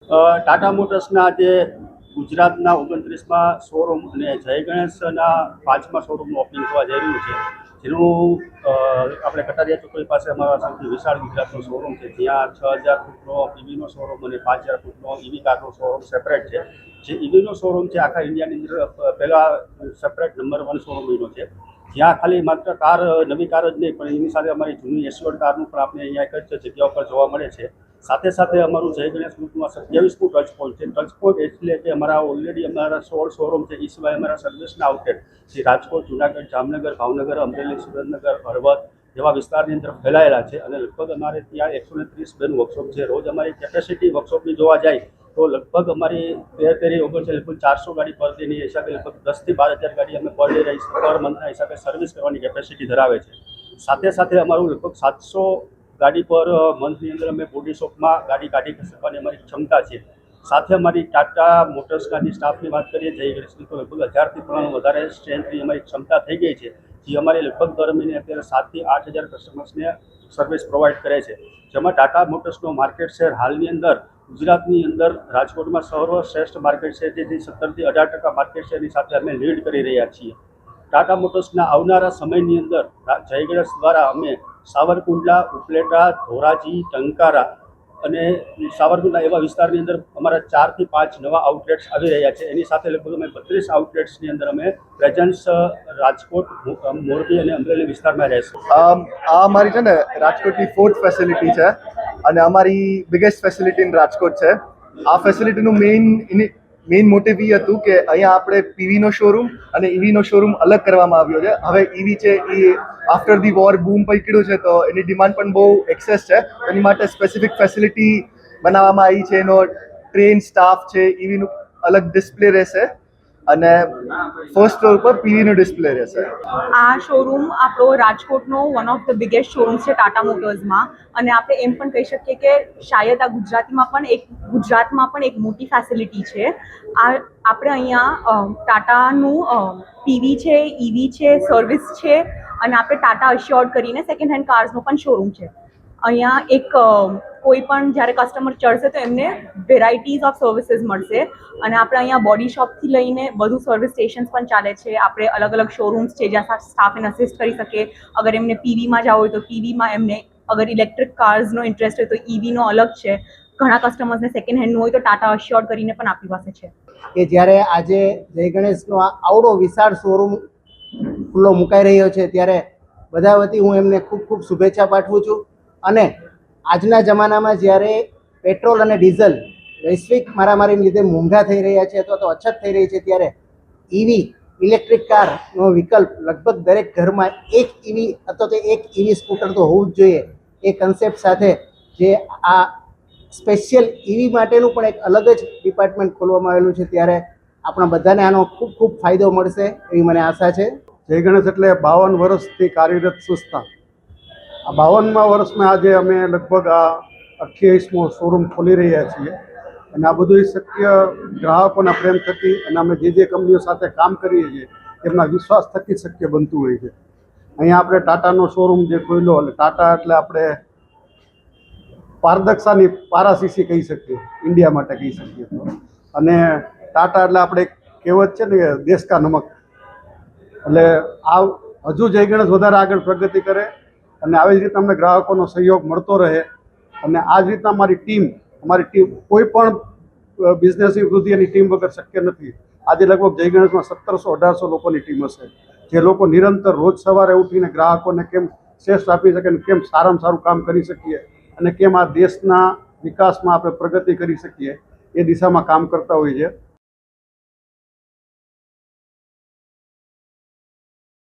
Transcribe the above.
ટાટા મોટર્સના આજે ગુજરાતના 29માં શોરૂમ અને જય ગણેશના 5મા શોરૂમનું ઓપનિંગ થવા જઈ રહ્યું છે, જેનું આપણે કટારિયા ચોકડી પાસે અમારા સૌથી વિશાળ ગુજરાતનો શોરૂમ છે, જ્યાં 6000 ફૂટનો પીવીનો શોરૂમ અને 5000 ફૂટનો ઈવી કારનો શોરૂમ સેપરેટ છે. જે ઈવીનો શોરૂમ છે આખા ઇન્ડિયાની અંદર પહેલાં સેપરેટ નંબર 1 શોરૂમ એનો છે, જ્યાં ખાલી માત્ર કાર, નવી કાર જ નહીં પણ એની સાથે અમારી જૂની એસ્યોર્ડ કારનું પણ આપણે અહીંયા એક જ જગ્યા ઉપર જોવા મળે છે. સાથે સાથે અમારું જય ગણેશ ગ્રુપમાં 27મું ટચ પોઈન્ટ છે. ટચ પોઈન્ટ એટલે કે અમારા ઓલરેડી અમારા 16 શોરૂમ છે, એ સિવાય અમારા સર્વિસના આઉટલેટ જે રાજકોટ, જુનાગઢ, જામનગર, ભાવનગર, અમરેલી, સુરેન્દ્રનગર, હળવદ જેવા વિસ્તારની અંદર ફેલાયેલા છે. અને લગભગ અમારે ત્યાં 130 બેન વર્કશોપ છે. રોજ અમારી કેપેસિટી વર્કશોપની જોવા જાય તો લગભગ અમારી 13 ઓગણ લગભગ 400 ગાડી પર ડેની હિસાબે લગભગ 10 થી 12 હજાર ગાડી અમે પર ડે પર મંથના હિસાબે સર્વિસ કરવાની કેપેસિટી ધરાવે છે. સાથે સાથે અમારું લગભગ 700 ગાડી પર મંથની અંદર અમે બોડી શોપમાં ગાડી કાઢી શકવાની અમારી ક્ષમતા છે. સાથે અમારી ટાટા મોટર્સના જે સ્ટાફની વાત કરીએ જય ગણેશની તો લગભગ 1000થી પણ વધારે સ્ટ્રેન્થની અમારી ક્ષમતા થઈ ગઈ છે, જે અમારી લગભગ દર મહિને અત્યારે 7 થી 8000 કસ્ટમર્સને સર્વિસ પ્રોવાઈડ કરે છે. જેમાં ટાટા મોટર્સનો માર્કેટ શેર હાલની અંદર ગુજરાતની અંદર રાજકોટમાં સર્વશ્રેષ્ઠ માર્કેટ શેર છે, જે 17 થી 18% માર્કેટ શેરની સાથે અમે લીડ કરી રહ્યા છીએ. ટાટા મોટર્સના આવનારા સમયની અંદર જય ગણેશ દ્વારા અમે સાવરકુંડલા, ઉપલેટા, ધોરાજી, ટંકારા અને સાવરકુંડલા એવા વિસ્તારની અંદર અમારા 4 થી 5 નવા આઉટલેટ્સ આવી રહ્યા છે. એની સાથે લગભગ અમે 32 આઉટલેટ્સની અંદર અમે પ્રેઝન્સ રાજકોટ, મોરબી અને અમરેલી વિસ્તારમાં રહેશું. આ અમારી છે ને રાજકોટની 4th ફેસિલિટી છે અને અમારી બિગેસ્ટ ફેસિલિટી ઇન રાજકોટ છે. આ ફેસિલિટીનું મેઇન મોટિવ એ હતું કે અહીંયા આપણે પીવીનો શોરૂમ અને ઈવીનો શોરૂમ અલગ કરવામાં આવ્યો છે. હવે ઈવી છે એ આફ્ટર ધી વોર બૂમ પકડ્યું છે, તો એની ડિમાન્ડ પણ બહુ એક્સેસ છે. એની માટે સ્પેસિફિક ફેસિલિટી બનાવવામાં આવી છે. એનો ટ્રેન સ્ટાફ છે, ઈવીનું અલગ ડિસ્પ્લે રહેશે અને ફર્સ્ટ ફ્લોર પર પીવીનો ડિસ્પ્લે રહેશે. આ શોરૂમ આપણો રાજકોટનો one of the biggest showrooms છે ટાટા મોટર્સમાં, અને આપણે એમ પણ કહી શકીએ કે શાયદ આ ગુજરાતમાં પણ એક મોટી ફેસિલિટી છે. આ આપણે અહીંયા ટાટાનું પીવી છે, ઈવી છે, સર્વિસ છે, અને આપણે ટાટા અશ્યોર્ડ કરીને સેકન્ડ હેન્ડ કાર્સનો પણ શોરૂમ છે. અહીંયા એક કોઈ પણ જ્યારે કસ્ટમર ચડશે તો એમને વેરાયટીઝ ઓફ સર્વિસીસ મળશે. અને આપણે અહીંયા બોડી શોપથી લઈને બધું સર્વિસ સ્ટેશન્સ પણ ચાલે છે. આપણે અલગ અલગ શોરૂમ્સ છે જ્યાં સ્ટાફ એને અસિસ્ટ કરી શકે. અગર એમને પીવીમાં જવું હોય તો પીવીમાં, એમને અગર ઇલેક્ટ્રિક કાર્સનો ઇન્ટરેસ્ટ હોય તો ઈવીનો અલગ છે. ઘણા કસ્ટમર્સને સેકન્ડ હેન્ડનું હોય તો ટાટા અશ્યોર્ડ કરીને પણ આપણી પાસે છે. કે જ્યારે આજે જય ગણેશનો આવડો વિશાળ શોરૂમ ખુલ્લો મુકાઈ રહ્યો છે, ત્યારે બધા વતી હું એમને ખૂબ ખૂબ શુભેચ્છા પાઠવું છું. અને આજના જમાનામાં જ્યારે પેટ્રોલ અને ડીઝલ વૈશ્વિક મારામારીને લીધે મોંઘા થઈ રહ્યા છે અથવા તો અછત થઈ રહી છે, ત્યારે ઈવી ઇલેક્ટ્રિક કારનો વિકલ્પ લગભગ દરેક ઘરમાં એક ઈવી અથવા તો એક ઈવી સ્કૂટર તો હોવું જ જોઈએ. એ કન્સેપ્ટ સાથે જે આ સ્પેશિયલ ઈવી માટેનું પણ એક અલગ જ ડિપાર્ટમેન્ટ ખોલવામાં આવેલું છે, ત્યારે આપણા બધાને આનો ખૂબ ખૂબ ફાયદો મળશે એવી મને આશા છે. જય ગણેશ એટલે 52 વર્ષથી કાર્યરત સંસ્થા. આ 52મા વર્ષમાં આજે અમે લગભગ આ 28મો શોરૂમ ખોલી રહ્યા છીએ. અને આ બધું શક્ય ગ્રાહકોના પ્રેમ થકી અને અમે જે કંપનીઓ સાથે કામ કરીએ છીએ તેમના વિશ્વાસ થકી શક્ય બનતું હોય છે. અહીંયા આપણે ટાટાનો શોરૂમ જે ખોલ્યો, એટલે ટાટા એટલે આપણે પારદર્શિતાની પારાશીશી કહી શકીએ, ઇન્ડિયા માટે કહી શકીએ તો. અને ટાટા એટલે આપણે કહેવત છે ને કે દેશ કા નમક. એટલે આ હજુ જય ગણેશ વધારે આગળ પ્રગતિ કરે અને આવી જ રીતે અમને ગ્રાહકોનો સહયોગ મળતો રહે. અને આ જ રીતના અમારી ટીમ કોઈ પણ બિઝનેસની વૃદ્ધિ એની ટીમ વગર શક્ય નથી. આજે લગભગ જય ગણેશમાં 1700-1800 લોકોની ટીમ હશે, જે લોકો નિરંતર રોજ સવારે ઉઠીને ગ્રાહકોને કેમ શ્રેષ્ઠ આપી શકે અને કેમ સારામાં સારું કામ કરી શકીએ અને કેમ આ દેશના વિકાસમાં આપણે પ્રગતિ કરી શકીએ એ દિશામાં કામ કરતા હોઈએ છીએ.